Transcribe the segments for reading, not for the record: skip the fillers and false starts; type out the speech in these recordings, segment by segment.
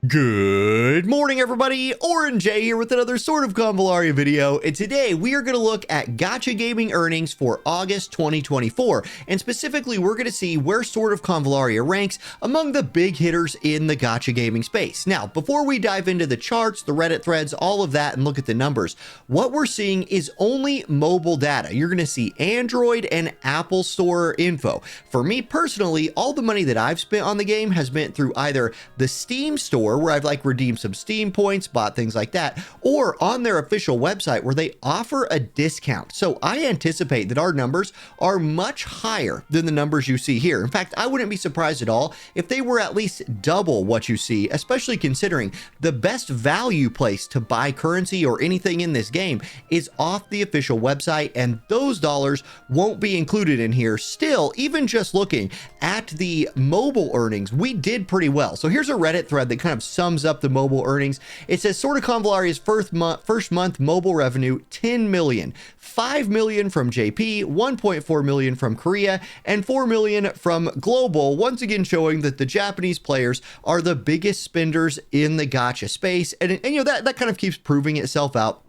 Good morning, everybody. Orange J here with another sort of Convallaria video, and today we are going to look at gacha gaming earnings for August 2024, and specifically we're going to see where sort of Convallaria ranks among the big hitters in the gacha gaming space. Now, before we dive into the charts, the Reddit threads, all of that, and look at the numbers, what we're seeing is only mobile data. You're going to see Android and Apple Store info. For me personally, all the money that I've spent on the game has been through either the Steam store, where I've redeemed some Steam points, bought things like that, or on their official website where they offer a discount. So I anticipate that our numbers are much higher than the numbers you see here. In fact, I wouldn't be surprised at all if they were at least double what you see, especially considering the best value place to buy currency or anything in this game is off the official website, and those dollars won't be included in here. Still, even just looking at the mobile earnings, we did pretty well. So here's a Reddit thread that kind of sums up the mobile earnings. It says sort of Convallaria's first month mobile revenue, 10 million, 5 million from JP, 1.4 million from Korea, and 4 million from global, once again showing that the Japanese players are the biggest spenders in the gacha space. And you know, that kind of keeps proving itself out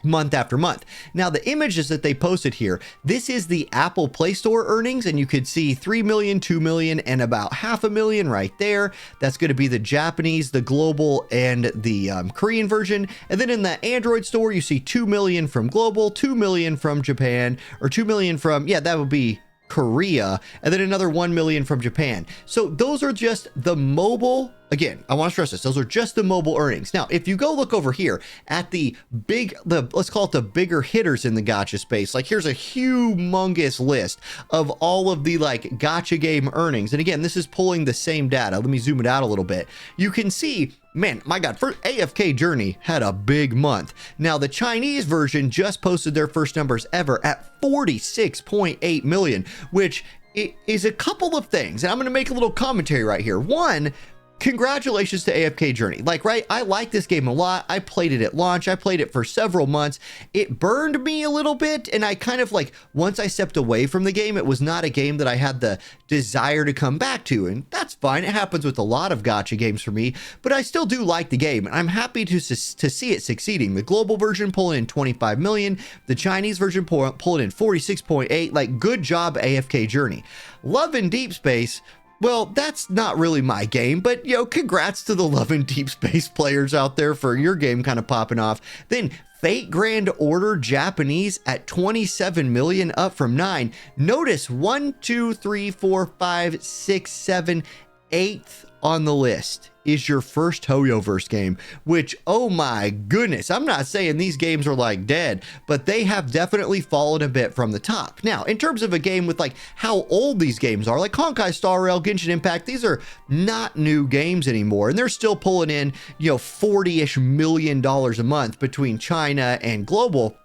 month after month. Now, the images that they posted here, this is the Apple Play Store earnings, and you could see 3 million, 2 million, and about 500,000 right there. That's going to be the Japanese, the global, and the Korean version. And then in the Android store, you see 2 million from global, 2 million from Japan, or 2 million from, yeah, that would be Korea, and then another 1 million from Japan. So those are just the mobile. Again, I want to stress this, those are just the mobile earnings. Now, if you go look over here at let's call it the bigger hitters in the gacha space, like here's a humongous list of all of the gacha game earnings. And again, this is pulling the same data. Let me zoom it out a little bit. You can see, man, my God, first AFK Journey had a big month. Now, the Chinese version just posted their first numbers ever at 46.8 million, which is a couple of things. And I'm going to make a little commentary right here. One, congratulations to AFK Journey. Right, I like this game a lot. I played it at launch. I played it for several months. It burned me a little bit, and I kind of once I stepped away from the game, it was not a game that I had the desire to come back to, and that's fine. It happens with a lot of gacha games for me, but I still do like the game, and I'm happy to see it succeeding. The global version pulling in 25 million, the Chinese version pulling in 46.8. Good job, AFK Journey. Love in Deep Space, well, that's not really my game, but, you know, congrats to the Love and Deep Space players out there for your game kind of popping off. Then Fate Grand Order Japanese at 27 million, up from 9. Notice 1, 2, 3, 4, 5, 6, 7, 8th on the list is your first Hoyoverse game, which, oh my goodness, I'm not saying these games are dead, but they have definitely fallen a bit from the top. Now, in terms of a game with how old these games are, like Honkai Star Rail, Genshin Impact, these are not new games anymore, and they're still pulling in, you know, $40-ish million a month between China and global.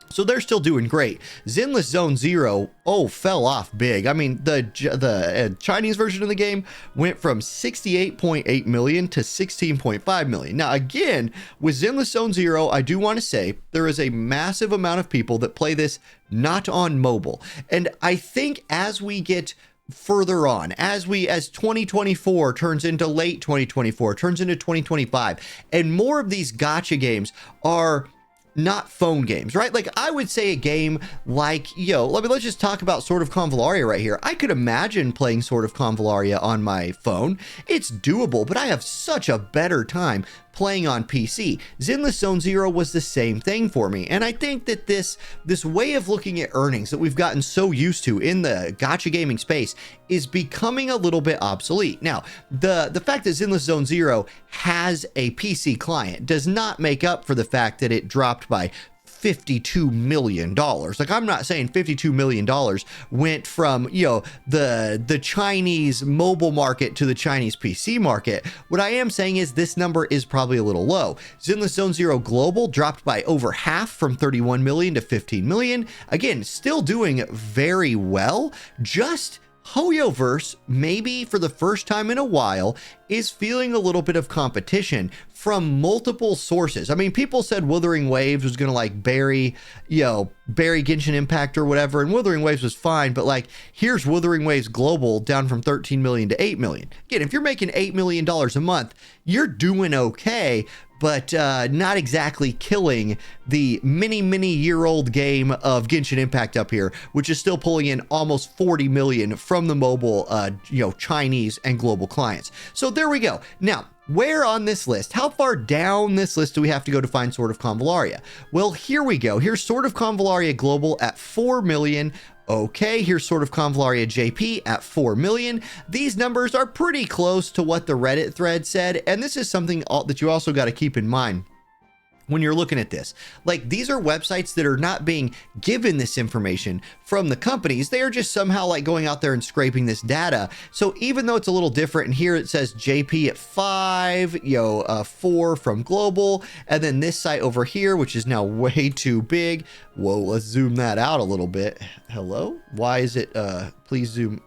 So they're still doing great. Zenless Zone Zero, fell off big. I mean, the Chinese version of the game went from 68.8 million to 16.5 million. Now, again, with Zenless Zone Zero, I do want to say there is a massive amount of people that play this not on mobile. And I think as we get further on, as 2024 turns into late 2024, turns into 2025, and more of these gacha games are not phone games, right? I would say a game let's just talk about Sword of Convallaria right here. I could imagine playing Sword of Convallaria on my phone. It's doable, but I have such a better time playing on PC. Zenless Zone Zero was the same thing for me, and I think that this way of looking at earnings that we've gotten so used to in the gacha gaming space is becoming a little bit obsolete. Now, the fact that Zenless Zone Zero has a PC client does not make up for the fact that it dropped by $52 million. I'm not saying $52 million went from, you know, the Chinese mobile market to the Chinese PC market. What I am saying is this number is probably a little low. Zenless Zone Zero Global dropped by over half, from 31 million to 15 million. Again, still doing very well. Just Hoyoverse, maybe for the first time in a while, is feeling a little bit of competition from multiple sources. I mean, people said Wuthering Waves was going to like bury Genshin Impact or whatever, and Wuthering Waves was fine, but like, here's Wuthering Waves Global down from 13 million to 8 million. Again, if you're making $8 million a month, you're doing okay, but not exactly killing the many year old game of Genshin Impact up here, which is still pulling in almost 40 million from the mobile, Chinese and global clients. So there we go. Now, where on this list, how far down this list do we have to go to find Sword of Convallaria? Well, here we go. Here's Sword of Convallaria Global at 4 million. Okay, here's Sword of Convallaria JP at 4 million. These numbers are pretty close to what the Reddit thread said, and this is something that you also got to keep in mind when you're looking at this. Like, these are websites that are not being given this information from the companies. They are just somehow like going out there and scraping this data. So even though it's a little different, and here it says JP at 5, 4 from global, and then this site over here, which is now way too big. Whoa, let's zoom that out a little bit. Hello? Why is it, please zoom.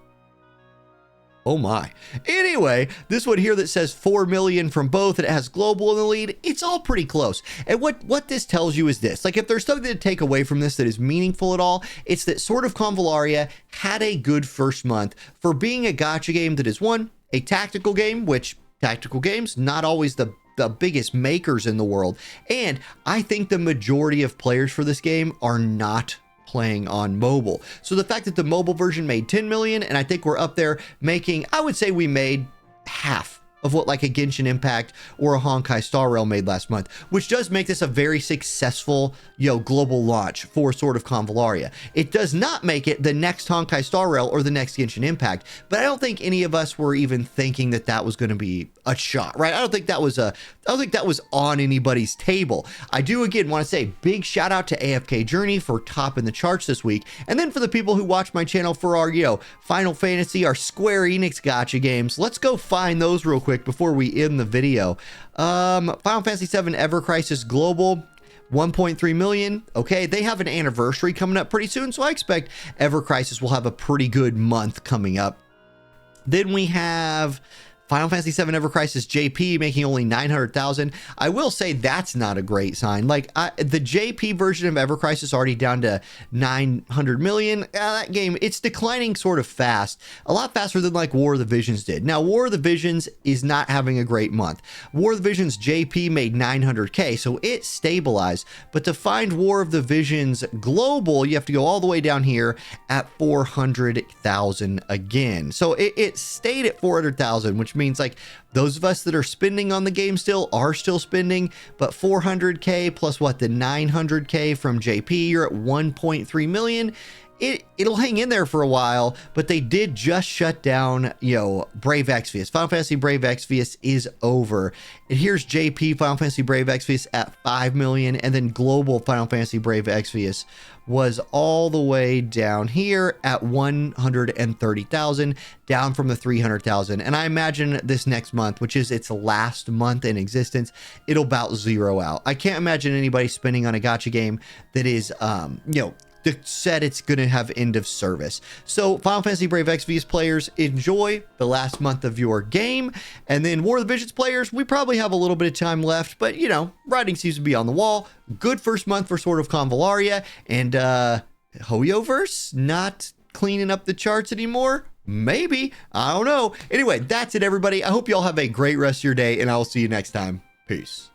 Oh my. Anyway, this one here that says 4 million from both, and it has global in the lead, it's all pretty close. And what this tells you is this, like, if there's something to take away from this that is meaningful at all, it's that Sword of Convallaria had a good first month for being a gacha game that is, one, a tactical game, which tactical games, not always the biggest makers in the world. And I think the majority of players for this game are not playing on mobile. So the fact that the mobile version made 10 million, and I think we're up there making, I would say we made half of what like a Genshin Impact or a Honkai Star Rail made last month, which does make this a very successful, global launch for Sword of Convallaria. It does not make it the next Honkai Star Rail or the next Genshin Impact, but I don't think any of us were even thinking that that was going to be a shot, right? I don't think that was on anybody's table. I do again want to say big shout out to AFK Journey for topping the charts this week, and then for the people who watch my channel for our Final Fantasy, our Square Enix gacha games. Let's go find those real quick before we end the video. Final Fantasy VII Ever Crisis Global, 1.3 million. Okay, they have an anniversary coming up pretty soon, so I expect Ever Crisis will have a pretty good month coming up. Then we have Final Fantasy VII Ever Crisis JP making only 900,000. I will say that's not a great sign. Like, the JP version of Ever Crisis already down to 900 million. That game, it's declining sort of fast, a lot faster than like War of the Visions did. Now, War of the Visions is not having a great month. War of the Visions JP made 900K, so it stabilized. But to find War of the Visions Global, you have to go all the way down here at 400,000 again. So it stayed at 400,000, which means like those of us that are spending on the game are still spending, but 400K plus what, the 900K from JP, you're at 1.3 million. It'll hang in there for a while, but they did just shut down, Brave Exvius. Final Fantasy Brave Exvius is over. And here's JP Final Fantasy Brave Exvius at 5 million, and then global Final Fantasy Brave Exvius was all the way down here at 130,000, down from the 300,000. And I imagine this next month, which is its last month in existence, it'll about zero out. I can't imagine anybody spending on a gacha game that is, that said it's going to have end of service. So Final Fantasy Brave Exvius players, enjoy the last month of your game. And then War of the Visions players, we probably have a little bit of time left, but writing seems to be on the wall. Good first month for Sword of Convallaria, and Hoyoverse not cleaning up the charts anymore. Maybe, I don't know. Anyway, that's it, everybody. I hope you all have a great rest of your day, and I will see you next time. Peace.